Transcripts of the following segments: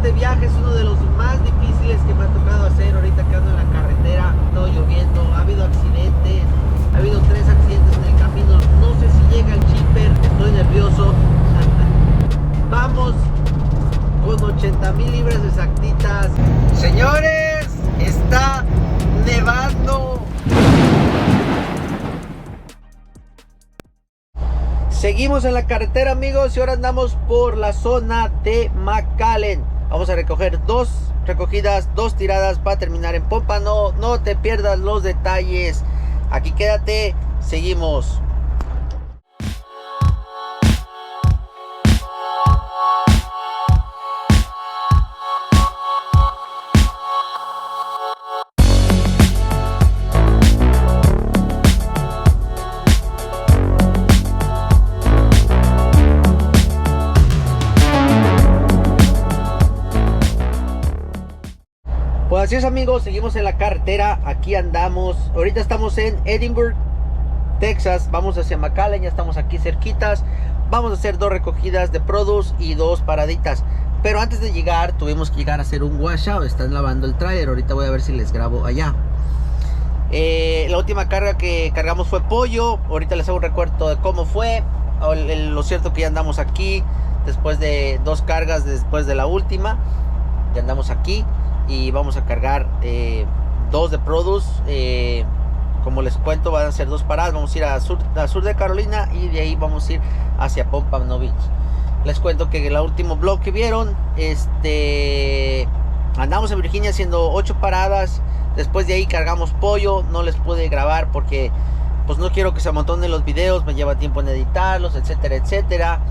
este viaje es uno de los más difíciles que me ha tocado hacer ahorita que ando en la carretera, todo lloviendo, ha habido accidentes, ha habido 3 accidentes en el camino, no sé si llega el chipper, estoy nervioso. Vamos con 80,000 libras exactitas. Señores, está nevando. Seguimos en la carretera, amigos, y ahora andamos por la zona de McAllen. Vamos a recoger 2 recogidas, 2 tiradas para terminar en Pómpano. No te pierdas los detalles. Aquí quédate, seguimos. Pues así es, amigos, seguimos en la carretera, aquí andamos, ahorita estamos en Edinburgh, Texas, vamos hacia McAllen, ya estamos aquí cerquitas, vamos a hacer 2 recogidas de produce y 2 paraditas, pero antes de llegar tuvimos que llegar a hacer un washout, están lavando el trailer, ahorita voy a ver si les grabo allá. La última carga que cargamos fue pollo, ahorita les hago un recuento de cómo fue, lo cierto que ya andamos aquí, después de 2 cargas después de la última, ya andamos aquí. Y vamos a cargar 2 de produce, como les cuento van a ser 2 paradas, vamos a ir al sur de Carolina y de ahí vamos a ir hacia Pompano Beach. Les cuento que el último vlog que vieron, andamos en Virginia haciendo 8 paradas, después de ahí cargamos pollo, no les pude grabar porque pues no quiero que se amontonen los videos, me lleva tiempo en editarlos, etcétera, etcétera.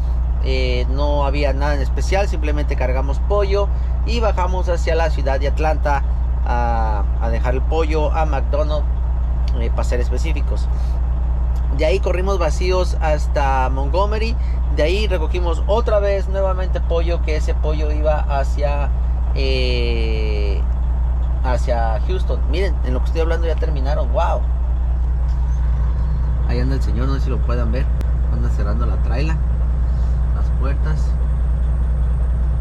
No había nada en especial, simplemente cargamos pollo y bajamos hacia la ciudad de Atlanta a dejar el pollo a McDonald's, para ser específicos. De ahí corrimos vacíos hasta Montgomery, de ahí recogimos otra vez nuevamente pollo, que ese pollo iba hacia Houston. Miren, en lo que estoy hablando ya terminaron. Wow, ahí anda el señor, no sé si lo puedan ver, anda cerrando la traila, las puertas,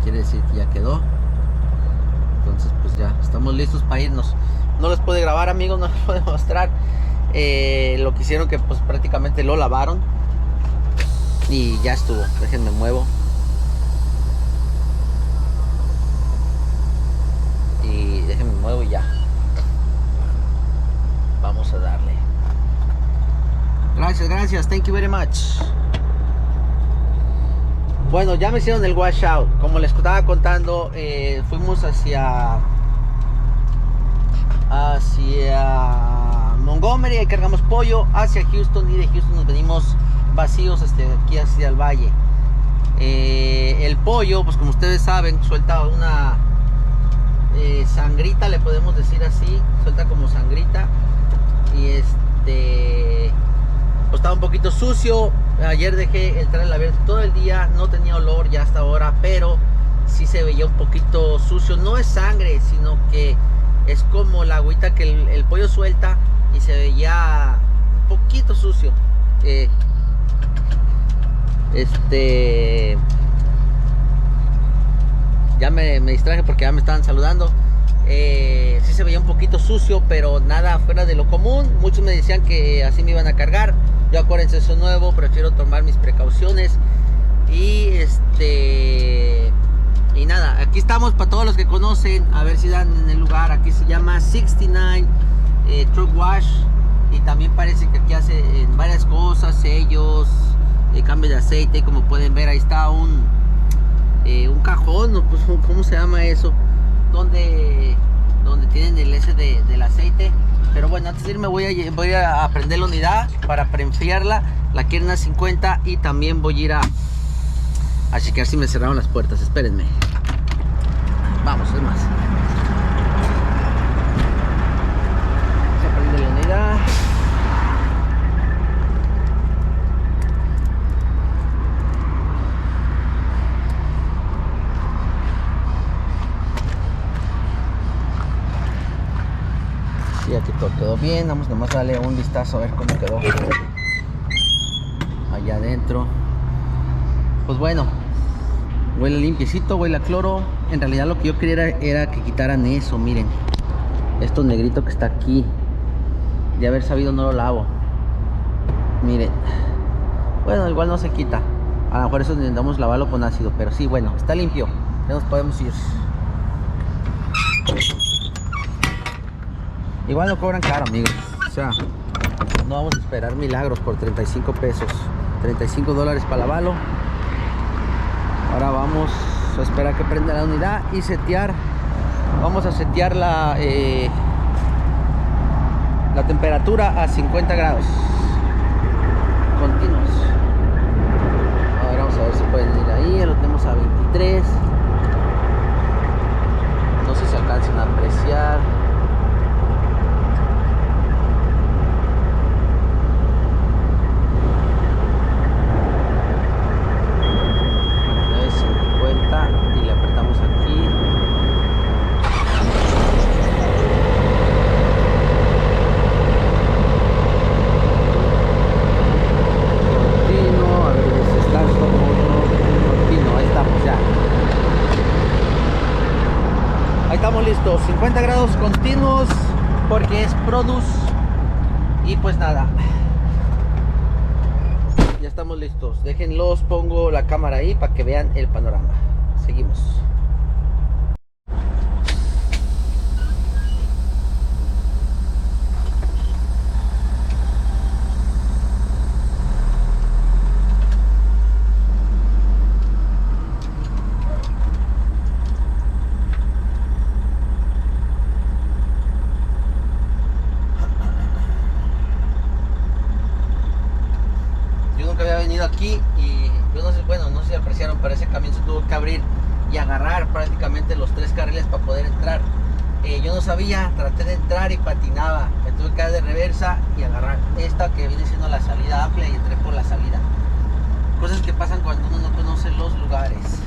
quiere decir que ya quedó. Entonces pues ya estamos listos para irnos. No les pude grabar, amigos, no les puedo mostrar lo que hicieron, que pues prácticamente lo lavaron y ya estuvo. Déjenme muevo y déjenme muevo y ya vamos a darle. Gracias, thank you very much. Bueno, ya me hicieron el washout. Como les estaba contando, fuimos hacia Montgomery, ahí cargamos pollo, hacia Houston, y de Houston nos venimos vacíos aquí hacia el valle. El pollo, pues como ustedes saben, suelta una sangrita, le podemos decir así, suelta como sangrita, y pues estaba un poquito sucio. Ayer dejé el trailer abierto todo el día, no tenía olor ya hasta ahora, pero sí se veía un poquito sucio. No es sangre, sino que es como la agüita que el pollo suelta, y se veía un poquito sucio. Ya me distraje porque ya me estaban saludando. Sí se veía un poquito sucio, pero nada fuera de lo común. Muchos me decían que así me iban a cargar. Yo, acuérdense, eso nuevo, prefiero tomar mis precauciones. Y nada, aquí estamos para todos los que conocen, a ver si dan en el lugar. Aquí se llama 69 Truck Wash, y también parece que aquí hace varias cosas, sellos, cambio de aceite. Como pueden ver, ahí está un cajón, ¿no? Pues, ¿cómo se llama eso? Donde tienen el del aceite. Pero bueno, antes de irme voy a prender la unidad para preenfriarla. La quieren a 50, y también voy a ir a chequear si me cerraron las puertas. Espérenme. Vamos, es más. Se prende la unidad. Sí, aquí todo quedó bien. Vamos nomás a darle un vistazo a ver cómo quedó allá adentro. Pues bueno, huele limpiecito, huele a cloro, En realidad lo que yo quería era que quitaran eso, miren. Esto negrito que está aquí. De haber sabido no lo lavo. Miren. Bueno, igual no se quita. A lo mejor eso intentamos lavarlo con ácido. Pero sí, bueno, está limpio. Ya nos podemos ir. Igual no cobran caro, amigos. O sea, no vamos a esperar milagros por 35 pesos. 35 dólares para lavarlo. Ahora vamos a esperar que prenda la unidad y setear. Vamos a setear la temperatura a 50 grados continuos. Ahora vamos a ver si pueden ir ahí. Lo tenemos a 23. No sé si alcancen a apreciar. Y le apretamos aquí. Continuo, a ver, está continuo, ahí estamos ya. Ahí estamos listos, 50 grados continuos porque es Produce. Y pues nada, ya estamos listos. Déjenlos, pongo la cámara ahí para que vean el panorama. Seguimos. Yo nunca había venido aquí y yo no sé, bueno, no sé si apreciaron, pero ese camión se tuvo que abrir y agarrar prácticamente los 3 carriles para poder entrar. Yo no sabía, traté de entrar y patinaba. Me tuve que dar de reversa y agarrar esta que viene siendo la salida amplia y entré por la salida. Cosas que pasan cuando uno no conoce los lugares.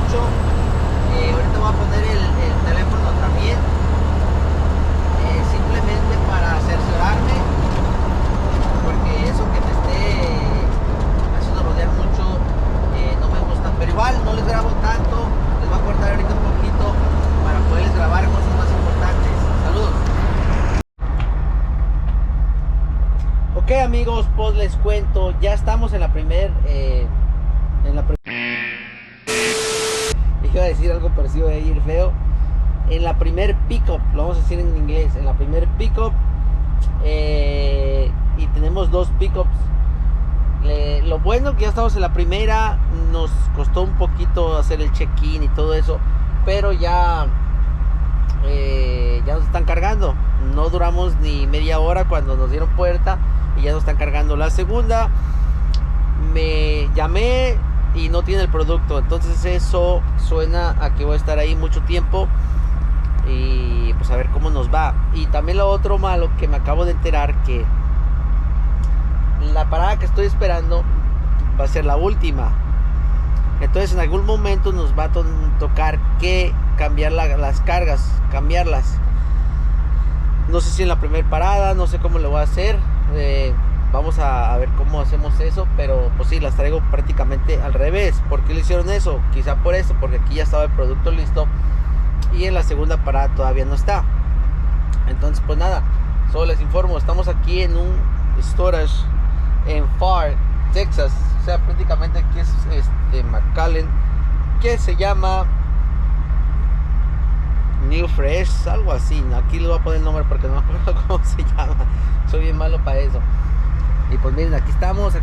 mucho les cuento, ya estamos en la primer iba a decir algo parecido a ir feo, en la primer pickup, lo vamos a decir en inglés, en la primer pickup, y tenemos 2 pickups. Lo bueno que ya estamos en la primera, nos costó un poquito hacer el check-in y todo eso, pero ya nos están cargando. No duramos ni media hora cuando nos dieron puerta y ya nos están cargando. La segunda, me llamé y no tiene el producto, entonces eso suena a que voy a estar ahí mucho tiempo y pues a ver cómo nos va. Y también lo otro malo que me acabo de enterar, que la parada que estoy esperando va a ser la última, entonces en algún momento nos va a tocar que cambiar las cargas, cambiarlas. No sé si en la primera parada, no sé cómo le voy a hacer, vamos a ver cómo hacemos eso, pero pues sí, las traigo prácticamente al revés. ¿Por qué le hicieron eso? Quizá por eso, porque aquí ya estaba el producto listo y en la segunda parada todavía no está. Entonces pues nada, solo les informo, estamos aquí en un storage en Pharr, Texas, o sea, prácticamente aquí es McAllen, que se llama New Fresh, algo así. Aquí le voy a poner el nombre porque no me acuerdo cómo se llama, soy bien malo para eso. Y pues miren, aquí estamos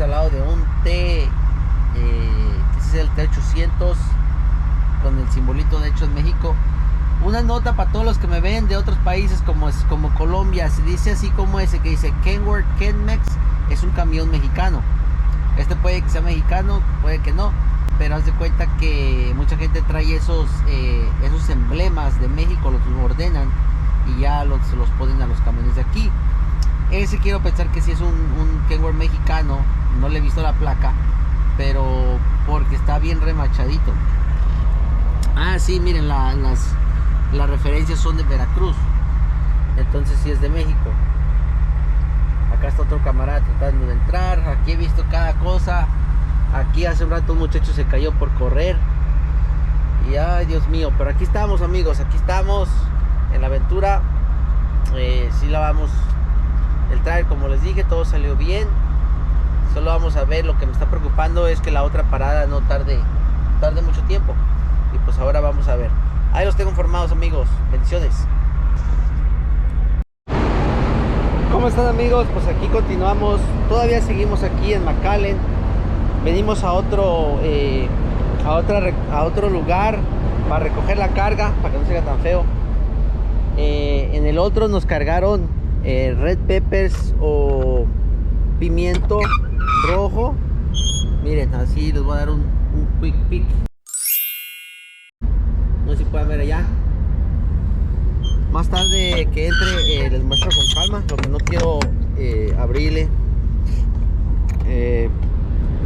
al lado de un T, este es el T800 con el simbolito de hecho en México. Una nota para todos los que me ven de otros países como Colombia, se dice así como ese que dice Kenworth Kenmex, es un camión mexicano. Este puede que sea mexicano, puede que no, pero haz de cuenta que mucha gente trae esos emblemas de México, los ordenan y ya se los ponen a los camiones de aquí. Ese quiero pensar que sí es un Kenworth mexicano, no le he visto la placa, pero porque está bien remachadito. Ah, sí, miren, las referencias son de Veracruz, entonces sí es de México. Acá está otro camarada tratando de entrar. Aquí he visto cada cosa. Aquí hace un rato un muchacho se cayó por correr. Y ay, Dios mío. Pero aquí estamos, amigos. Aquí estamos en la aventura. Sí lavamos el trailer, como les dije. Todo salió bien. Solo vamos a ver. Lo que me está preocupando es que la otra parada no tarde mucho tiempo. Y pues ahora vamos a ver. Ahí los tengo informados, amigos. Bendiciones. ¿Cómo están, amigos? Pues aquí continuamos, todavía seguimos aquí en McAllen. Venimos a otro lugar para recoger la carga, para que no sea tan feo. En el otro nos cargaron red peppers o pimiento rojo. Miren, así les voy a dar un quick pick. No sé si pueden ver allá. Más tarde que entre les muestro con calma, lo que no quiero abrirle.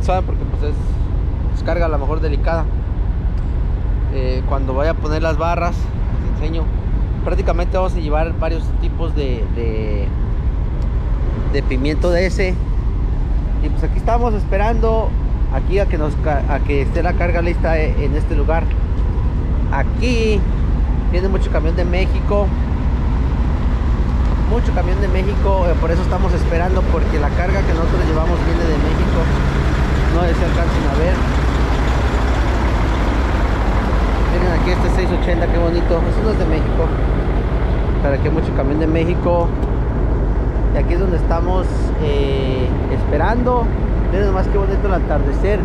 ¿Saben? Porque pues es carga a lo mejor delicada. Cuando vaya a poner las barras, les enseño. Prácticamente vamos a llevar varios tipos de pimiento de ese. Y pues aquí estamos esperando aquí a que esté la carga lista en este lugar. Aquí viene mucho camión de México. Por eso estamos esperando, porque la carga que nosotros llevamos viene de México. No sé si alcancen a ver. Miren aquí este 680, qué bonito. Eso no es de México, pero aquí hay mucho camión de México. Y aquí es donde estamos esperando. Miren nomás qué bonito el atardecer.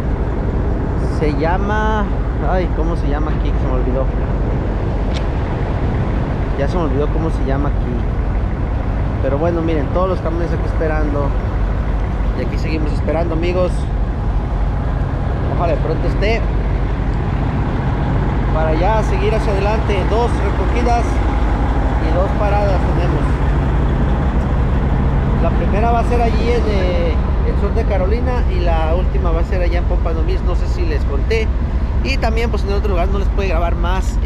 Se llama... Ay, ¿cómo se llama aquí? Se me olvidó. Ya se me olvidó cómo se llama aquí. Pero bueno, miren, todos los camiones aquí esperando. Y aquí seguimos esperando, amigos. Ojalá de pronto esté para ya seguir hacia adelante. 2 recogidas y 2 paradas tenemos. La primera va a ser allí en el sur de Carolina y la última va a ser allá en Pompano Beach. No sé si les conté. Y también pues en el otro lugar no les puede grabar más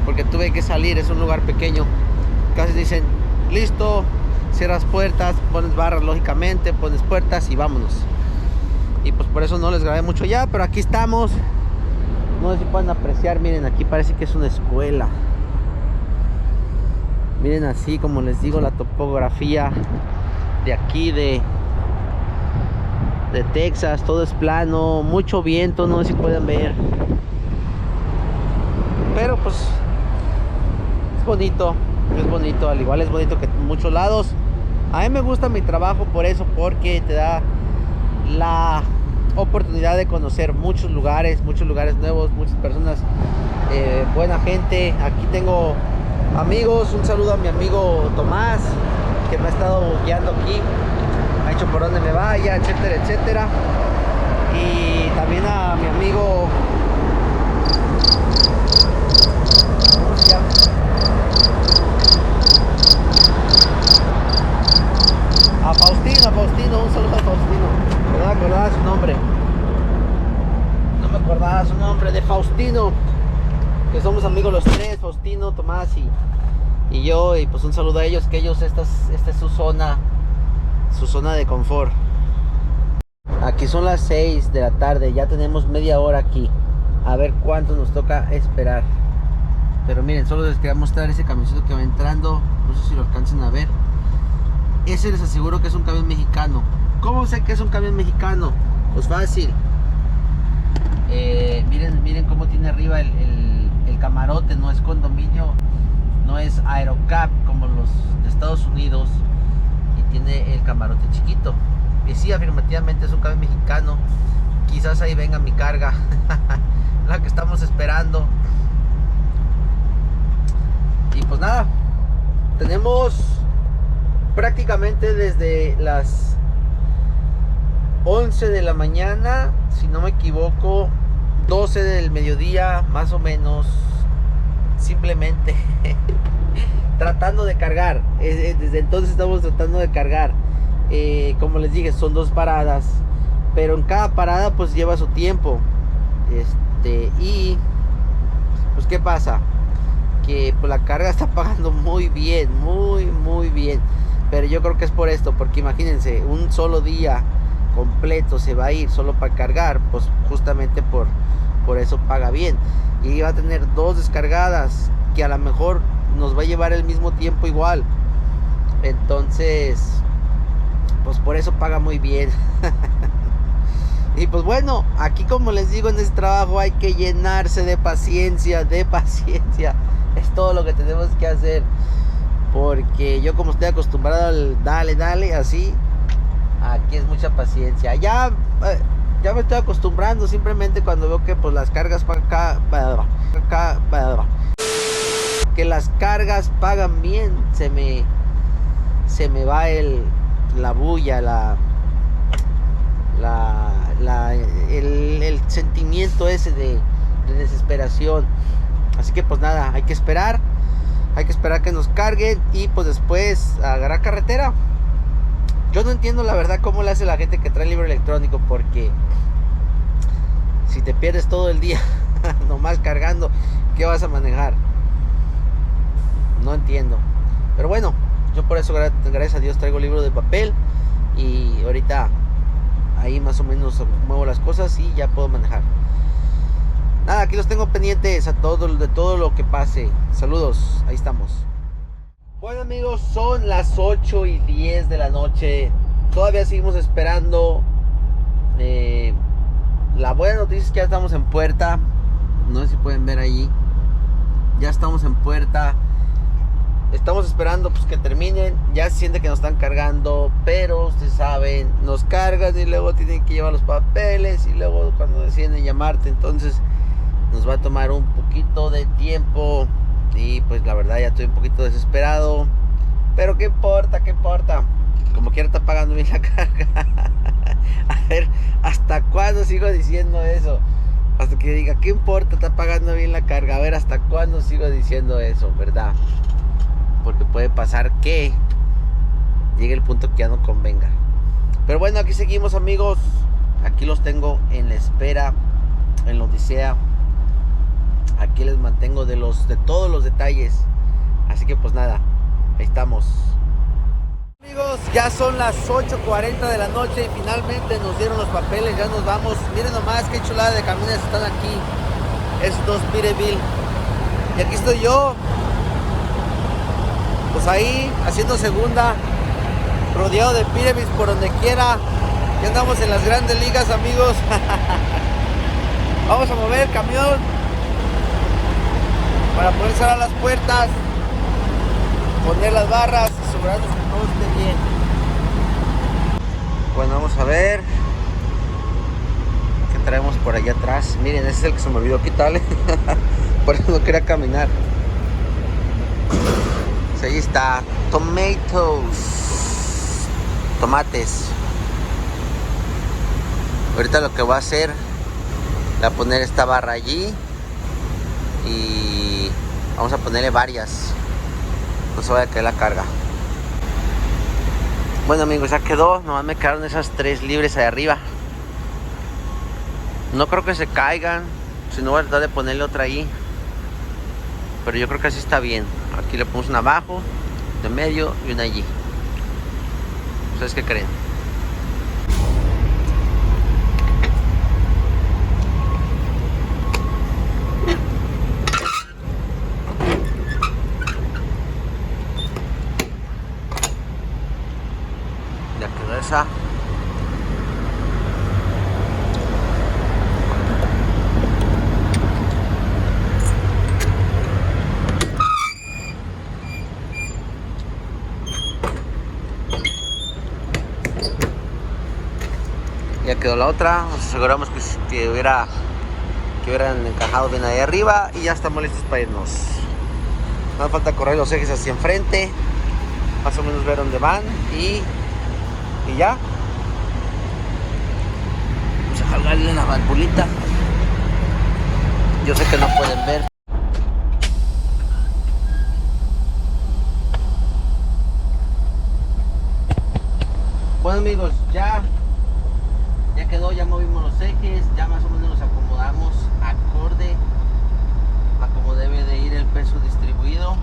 porque tuve que salir, es un lugar pequeño. Casi dicen, listo, cierras puertas, pones barras lógicamente, pones puertas y vámonos. Y pues por eso no les grabé mucho ya, pero aquí estamos. No sé si pueden apreciar, miren, aquí parece que es una escuela. Miren así, como les digo, la topografía de aquí de de Texas. Todo es plano, mucho viento, no sé si pueden ver, pero pues es bonito, al igual es bonito que en muchos lados. A mí me gusta mi trabajo por eso, porque te da la oportunidad de conocer muchos lugares nuevos, muchas personas, buena gente. Aquí tengo amigos, un saludo a mi amigo Tomás, que me ha estado guiando aquí, ha hecho por donde me vaya, etcétera, etcétera. Y también a mi amigo, ¿cómo se llama? A Faustino, un saludo a Faustino. No me acordaba su nombre, de Faustino, que somos amigos los tres, Faustino, Tomás y yo, y pues un saludo a ellos, que ellos, esta es su zona de confort. Aquí son las 6 de la tarde, ya tenemos media hora aquí, a ver cuánto nos toca esperar. Pero miren, solo les quería mostrar ese camioncito que va entrando, no sé si lo alcancen a ver. Ese les aseguro que es un camión mexicano. ¿Cómo sé que es un camión mexicano? Pues fácil. Miren cómo tiene arriba el camarote. No es condominio, no es Aerocap como los de Estados Unidos, y tiene el camarote chiquito. Y sí, afirmativamente es un camión mexicano. Quizás ahí venga mi carga, la que estamos esperando. Y pues nada, tenemos prácticamente desde las 11 de la mañana, si no me equivoco, 12 del mediodía más o menos, simplemente tratando de cargar. Desde entonces estamos tratando de cargar. Como les dije, son 2 paradas, pero en cada parada pues lleva su tiempo. Y pues ¿qué pasa? Que pues la carga está pagando muy bien, muy bien. Pero yo creo que es por esto, porque imagínense, un solo día completo se va a ir solo para cargar, pues justamente por eso paga bien. Y va a tener 2 descargadas, que a lo mejor nos va a llevar el mismo tiempo igual. Entonces, pues por eso paga muy bien. Y pues bueno, aquí como les digo, en este trabajo hay que llenarse de paciencia. Es todo lo que tenemos que hacer. Porque yo, como estoy acostumbrado al dale, así, aquí es mucha paciencia. Ya me estoy acostumbrando. Simplemente cuando veo que pues las cargas que las cargas pagan bien, se me va la bulla, el sentimiento ese de desesperación. Así que pues nada, hay que esperar que nos carguen y pues después agarrar carretera. Yo no entiendo la verdad cómo le hace la gente que trae libro electrónico, porque si te pierdes todo el día nomás cargando, ¿qué vas a manejar? No entiendo. Pero bueno, yo por eso, gracias a Dios, traigo libro de papel, y ahorita ahí más o menos muevo las cosas y ya puedo manejar. Nada, aquí los tengo pendientes de todo lo que pase. Saludos, ahí estamos. Bueno amigos, son las 8:10 de la noche. Todavía seguimos esperando. La buena noticia es que ya estamos en puerta. No sé si pueden ver ahí. Ya estamos en puerta. Estamos esperando pues que terminen. Ya se siente que nos están cargando, pero ustedes saben, nos cargan y luego tienen que llevar los papeles, y luego cuando deciden llamarte, entonces nos va a tomar un poquito de tiempo. Y pues la verdad ya estoy un poquito desesperado, pero qué importa, como quiera está pagando bien la carga. A ver, ¿hasta cuándo sigo diciendo eso? Hasta que diga, ¿qué importa? Está pagando bien la carga. A ver, ¿hasta cuándo sigo diciendo eso? ¿Verdad? Porque puede pasar que llegue el punto que ya no convenga. Pero bueno, aquí seguimos amigos. Aquí los tengo en la espera, en la odisea. Aquí les mantengo de todos los detalles. Así que pues nada, ahí estamos. Amigos, ya son las 8:40 de la noche y finalmente nos dieron los papeles. Ya nos vamos. Miren nomás qué chulada de camiones están aquí. Estos Peterbilt. Y aquí estoy yo, pues ahí haciendo segunda, rodeado de Peterbilt por donde quiera. Ya andamos en las grandes ligas, amigos. Vamos a mover el camión para poder cerrar las puertas, poner las barras, asegurarnos que todo esté bien. Bueno, vamos a ver qué traemos por allá atrás. Miren, ese es el que se me olvidó quitarle. Por eso no quería caminar. Pues ahí está, tomates. Ahorita lo que voy a hacer, voy a poner esta barra allí y vamos a ponerle varias, no se vaya a caer la carga. Bueno, amigos, ya quedó. Nomás me quedaron esas 3 libres ahí arriba. No creo que se caigan, si no voy a tratar de ponerle otra ahí, pero yo creo que así está bien. Aquí le ponemos una abajo, de medio y una allí. ¿Ustedes qué creen? Ya quedó esa. Ya quedó la otra. Nos aseguramos que hubieran encajado bien ahí arriba y ya estamos listos para irnos. No hace falta correr los ejes hacia enfrente, más o menos ver dónde van y ya. Vamos a jalarle una valvulita. Yo sé que no pueden ver. Bueno, amigos, ya quedó, ya movimos los ejes, ya más o menos los acomodamos acorde a como debe de ir el peso distribuido.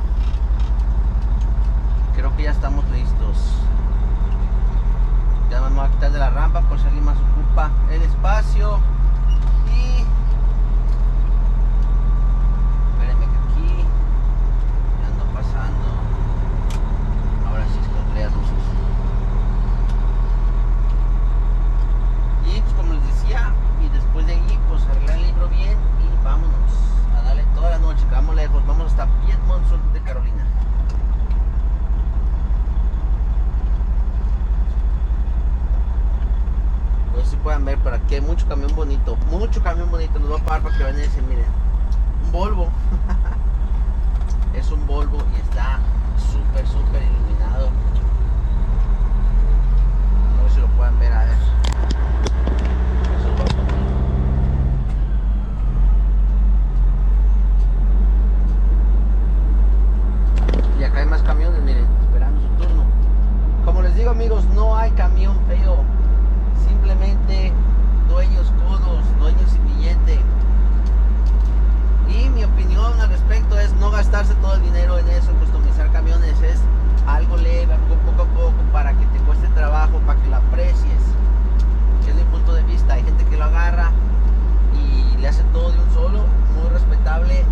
Creo que ya estamos listos. Ya me voy a quitar de la rampa por si alguien más ocupa el espacio. Y espérenme que aquí ya ando pasando. Ahora sí es que no traía luces. Y pues como les decía, y después de ahí pues arreglar el libro bien y vámonos a darle toda la noche, que vamos lejos, vamos hasta Piedmont, sur de Carolina. No sé si puedan ver, pero aquí hay mucho camión bonito, los voy a parar para que vean ese, miren, un Volvo. Es un Volvo y está súper iluminado. No sé si lo puedan ver, a ver. Y acá hay más camiones, miren, esperando su turno. Como les digo, amigos, no hay camión feo, simplemente dueños codos, dueños sin billete. Y mi opinión al respecto es no gastarse todo el dinero en eso, en customizar camiones. Es algo leve, algo poco a poco, para que te cueste trabajo, para que lo aprecies. Que es mi punto de vista. Hay gente que lo agarra y le hace todo de un solo, muy respetable.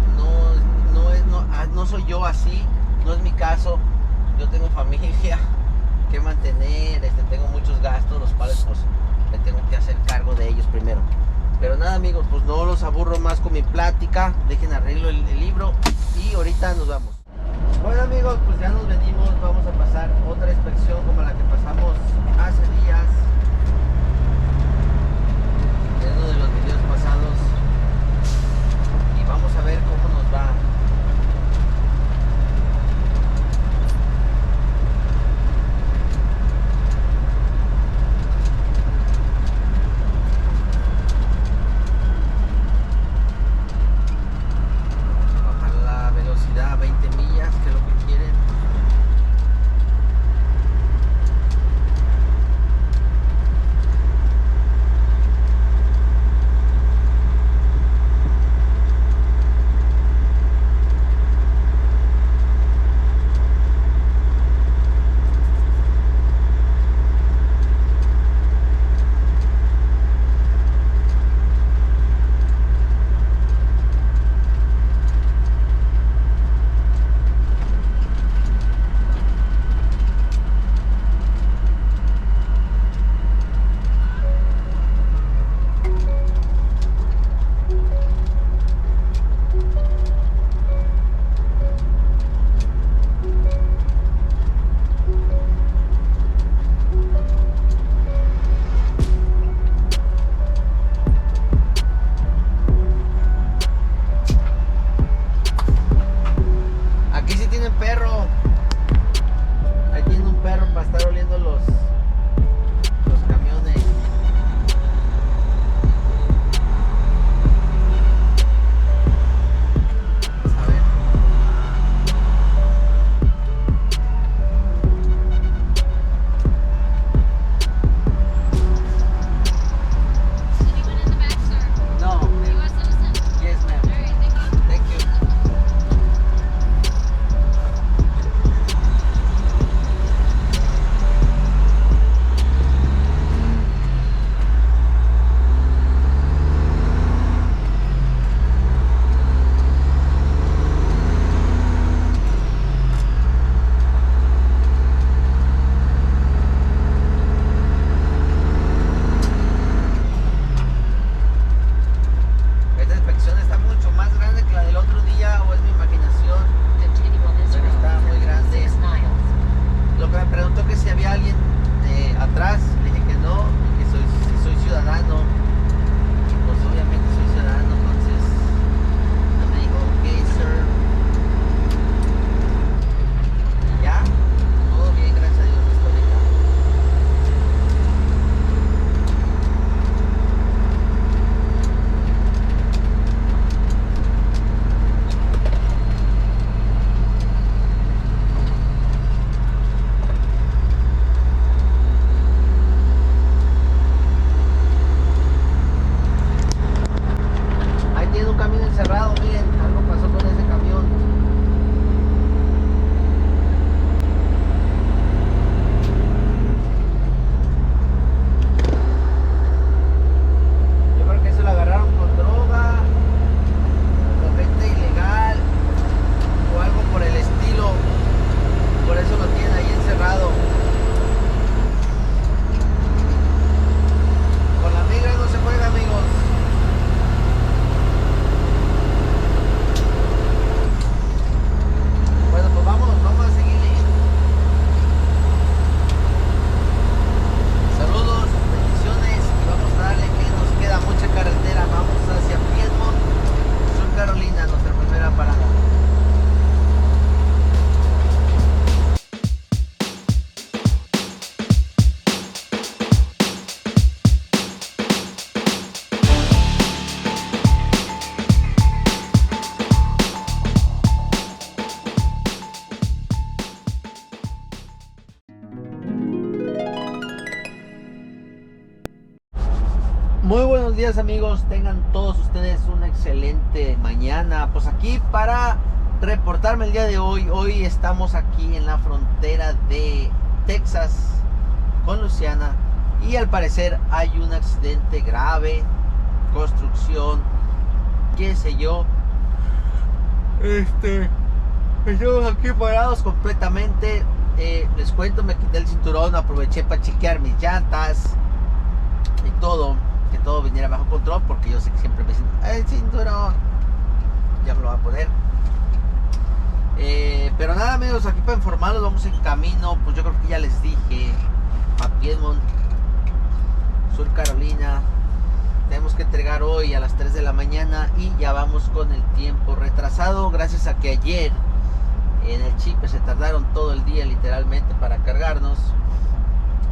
No soy yo así, no es mi caso. Yo tengo familia que mantener, tengo muchos gastos, los cuales pues me tengo que hacer cargo de ellos primero. Pero nada, amigos, pues no los aburro más con mi plática. Dejen arreglo el libro y ahorita nos vamos. Bueno, amigos, pues ya nos venimos. Vamos a pasar otra inspección como la que pasamos hace días, en uno de los videos pasados, y vamos a ver cómo nos va. A 20 millas, que es lo que quieren. Muy buenos días amigos, tengan todos ustedes una excelente mañana. Pues aquí para reportarme el día de hoy. Hoy estamos aquí en la frontera de Texas con Luisiana y al parecer hay un accidente grave, construcción, qué sé yo. Estamos aquí parados completamente. Les cuento, me quité el cinturón, aproveché para chequear mis llantas y todo, que todo viniera bajo control, porque yo sé que siempre me dicen el cinturón, ya me lo va a poner. Pero nada amigos, aquí para informarlos, vamos en camino, pues yo creo que ya les dije, a Piedmont, Sur Carolina. Tenemos que entregar hoy a las 3 de la mañana y ya vamos con el tiempo retrasado, gracias a que ayer en el chip se tardaron todo el día literalmente para cargarnos.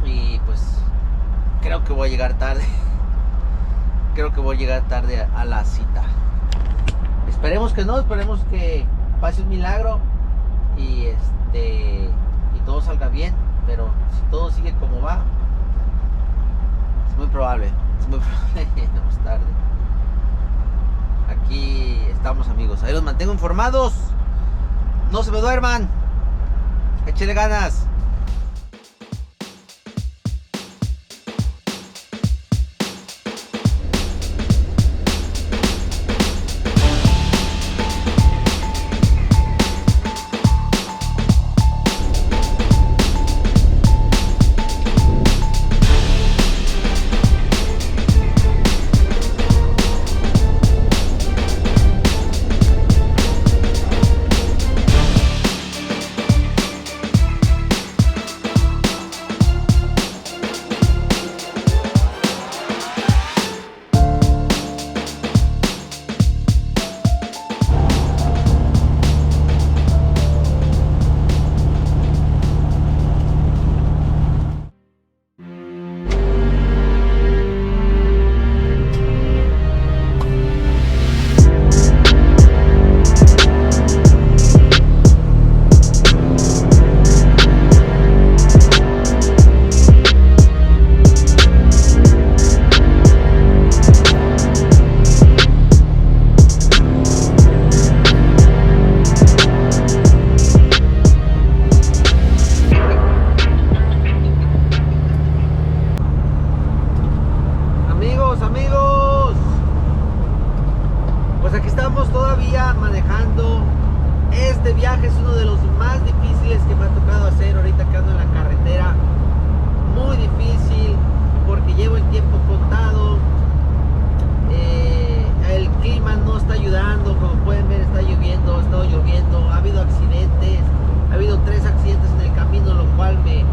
Y pues creo que voy a llegar tarde. Creo que voy a llegar tarde a la cita. Esperemos que no, esperemos que pase un milagro y todo salga bien. Pero si todo sigue como va, es muy probable que lleguemos tarde. Aquí estamos amigos, ahí los mantengo informados. No se me duerman, échale ganas. Amigos, pues aquí estamos todavía manejando. Este viaje es uno de los más difíciles que me ha tocado hacer ahorita que ando en la carretera. Muy difícil porque llevo el tiempo contado. El clima no está ayudando, como pueden ver está lloviendo, ha estado lloviendo, ha habido accidentes, ha habido 3 accidentes en el camino, lo cual me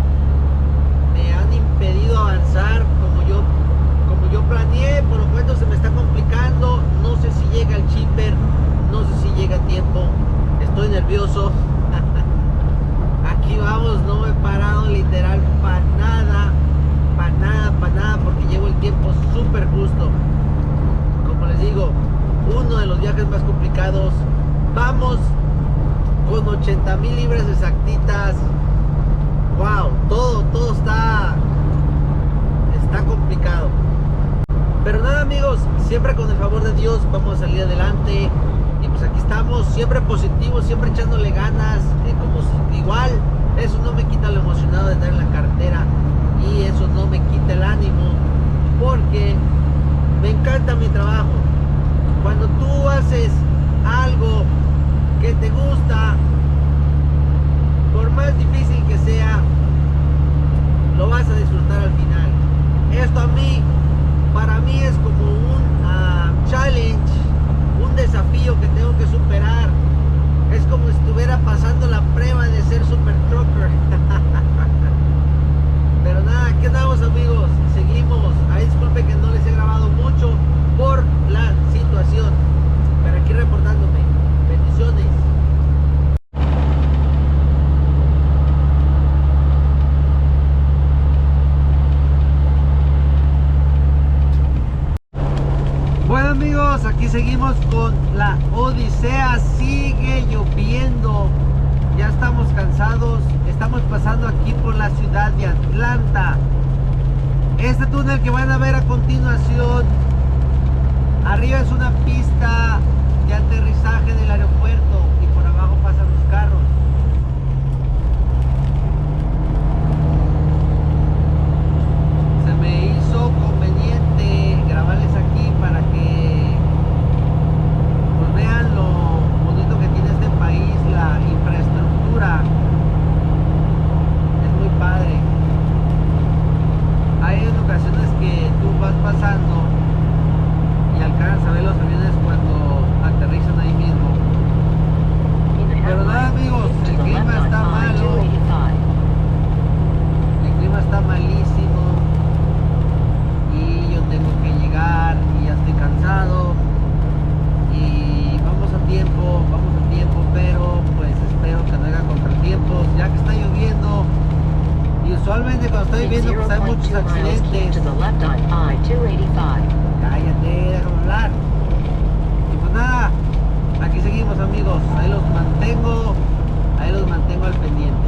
han impedido avanzar como yo planeé. Por lo cual se me está complicando, no sé si llega el chipper, no sé si llega a tiempo, estoy nervioso. Aquí vamos, no me he parado literal para nada, porque llevo el tiempo súper justo. Como les digo, uno de los viajes más complicados. Vamos con 80,000 libras exactitas. Wow, todo está complicado. Pero nada amigos, siempre con el favor de Dios vamos a salir adelante. Y pues aquí estamos, siempre positivos, siempre echándole ganas. Igual, eso no me quita lo emocionado de estar en la carretera. Y eso no me quita el ánimo, porque me encanta mi trabajo. Cuando tú haces algo que te gusta, por más difícil que sea, lo vas a disfrutar al final. Esto para mí es como un challenge, un desafío que tengo que superar. Es como si estuviera pasando la prueba de ser super trucker. Pero nada, aquí andamos amigos, seguimos. Ahí disculpen que no les he grabado mucho por la situación, pero aquí reportándome. Bendiciones. Bueno amigos, aquí seguimos con la odisea, sigue lloviendo, ya estamos cansados, estamos pasando aquí por la ciudad de Atlanta. Este túnel que van a ver a continuación, arriba es una pista de aterrizaje del aeropuerto y por abajo pasan los carros. Se me hizo conveniente grabarles aquí para que pues vean lo bonito que tiene este país, la infraestructura. Es muy padre. Hay en ocasiones que tú vas pasando y alcanzas a ver los aviones cuando aterrizan ahí mismo. Pero nada, amigos, el clima está malo. El clima está malísimo y yo tengo que llegar y ya estoy cansado. Y vamos a tiempo, pero pues espero que no haya contratiempos, ya que está lloviendo. Y usualmente cuando está lloviendo pues hay muchos accidentes. Cállate, déjame hablar. Y pues nada, aquí seguimos, amigos. Ahí los mantengo al pendiente.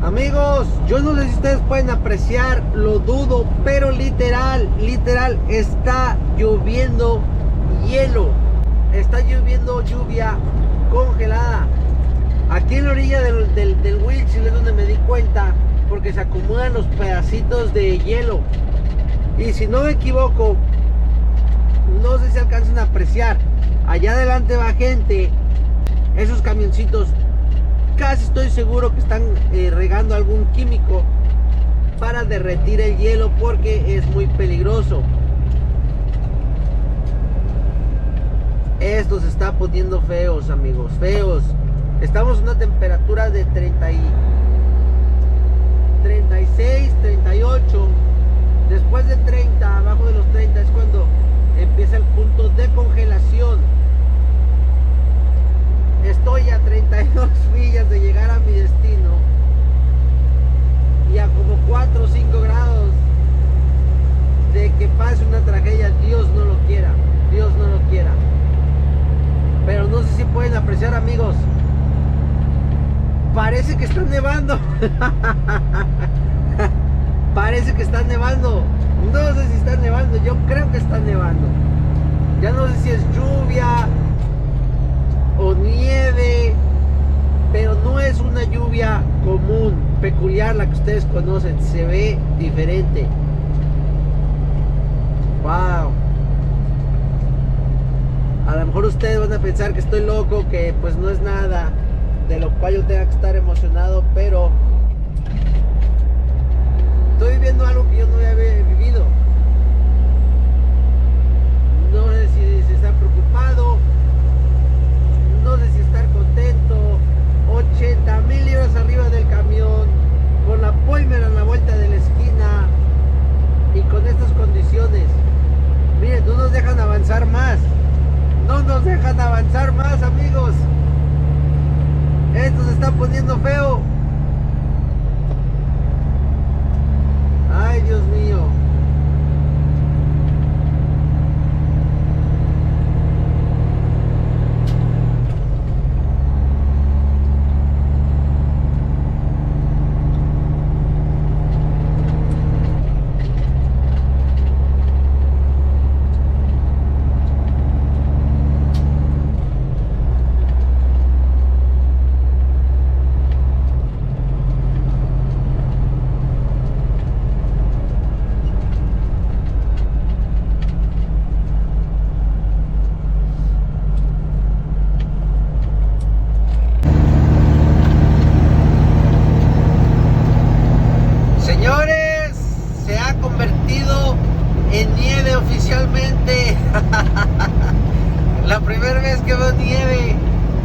Amigos, yo no sé si ustedes pueden apreciar, lo dudo, pero literal está lloviendo hielo. Está lloviendo lluvia congelada. Aquí en la orilla del windshield es donde me di cuenta, porque se acumulan los pedacitos de hielo. Y si no me equivoco, no sé si alcanzan a apreciar, allá adelante va gente, esos camioncitos, casi estoy seguro que están regando algún químico para derretir el hielo, porque es muy peligroso. Esto se está poniendo feos, amigos, feos. Estamos en una temperatura de 36, 38. Después de 30, abajo de los 30 es cuando empieza el punto de congelación. Estoy a 32 millas de llegar a mi destino y a como 4 o 5 grados de que pase una tragedia. Dios no lo quiera, Dios no lo quiera. Pero no sé si pueden apreciar, amigos, parece que está nevando. Parece que está nevando. No sé si está nevando, yo creo que está nevando. Ya no sé si es lluvia o nieve, pero no es una lluvia común, peculiar, la que ustedes conocen. Se ve diferente. Wow. A lo mejor ustedes van a pensar que estoy loco, que pues no es nada de lo cual yo tenga que estar emocionado, pero estoy viviendo algo que yo no había vivido. No sé si estar preocupado, no sé si estar contento. 80,000 libras arriba del camión, con la Poimer en la vuelta de la esquina y con estas condiciones. Miren, no nos dejan avanzar más. No nos dejan avanzar más, amigos. Esto se está poniendo feo. Ay, Dios mío. Señores, se ha convertido en nieve oficialmente. La primera vez que veo nieve.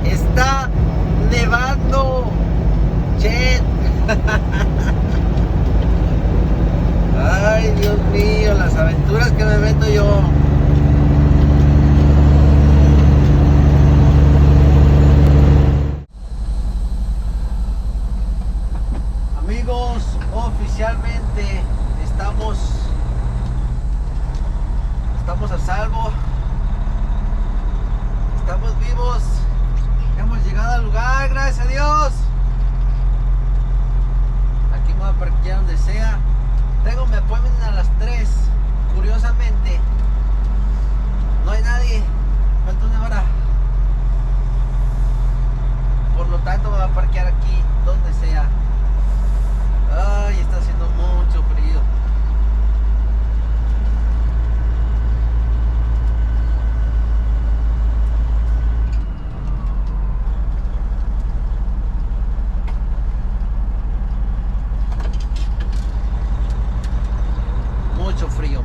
Está nevando. Che. Ay, Dios mío, las aventuras que me meto yo. Amigos, oficialmente estamos a salvo. Estamos vivos. Hemos llegado al lugar, gracias a Dios. sea. Tengo mi appointment a las 3. Curiosamente, no hay nadie. Falta una hora. Por lo tanto, me voy a parquear aquí, donde sea. Ay, está haciendo mucho frío.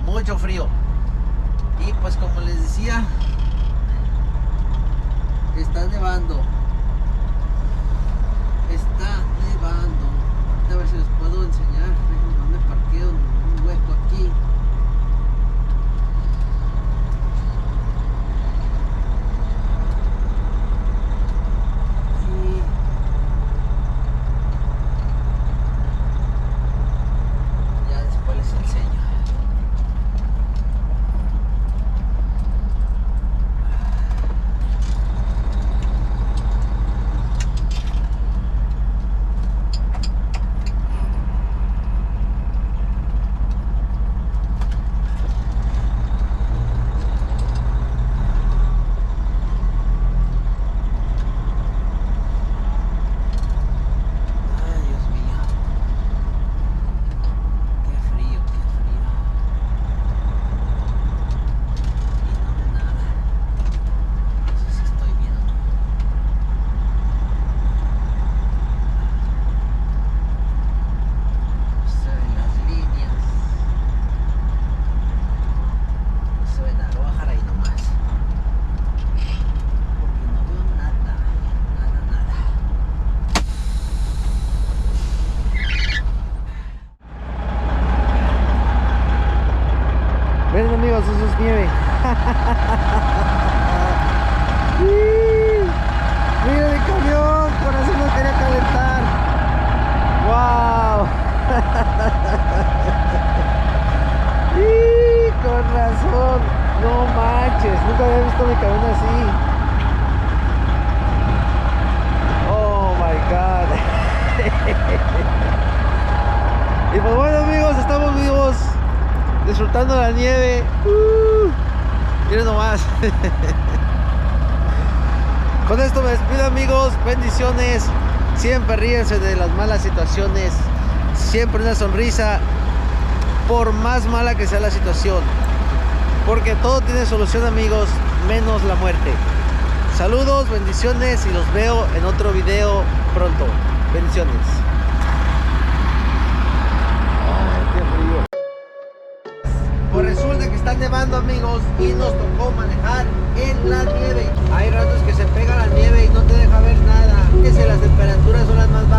Mucho frío. Y pues como les decía, está nevando. Está nevando. A ver si les puedo enseñar. Déjenme, me parqueo en un hueco aquí. Y ya después les enseño. Miren amigos, eso es nieve. Miren el camión, por eso no quería calentar. Wow. Con razón. No manches, nunca había visto mi camión así. Oh my god. Y pues bueno amigos, estamos vivos, disfrutando la nieve. Miren nomás. Con esto me despido amigos, bendiciones. Siempre ríense de las malas situaciones. Siempre una sonrisa, por más mala que sea la situación, porque todo tiene solución amigos, menos la muerte. Saludos, bendiciones y los veo en otro video pronto. Bendiciones. Pues resulta que está nevando amigos y nos tocó manejar en la nieve. Hay ratos que se pega la nieve y no te deja ver nada. Es que las temperaturas son las más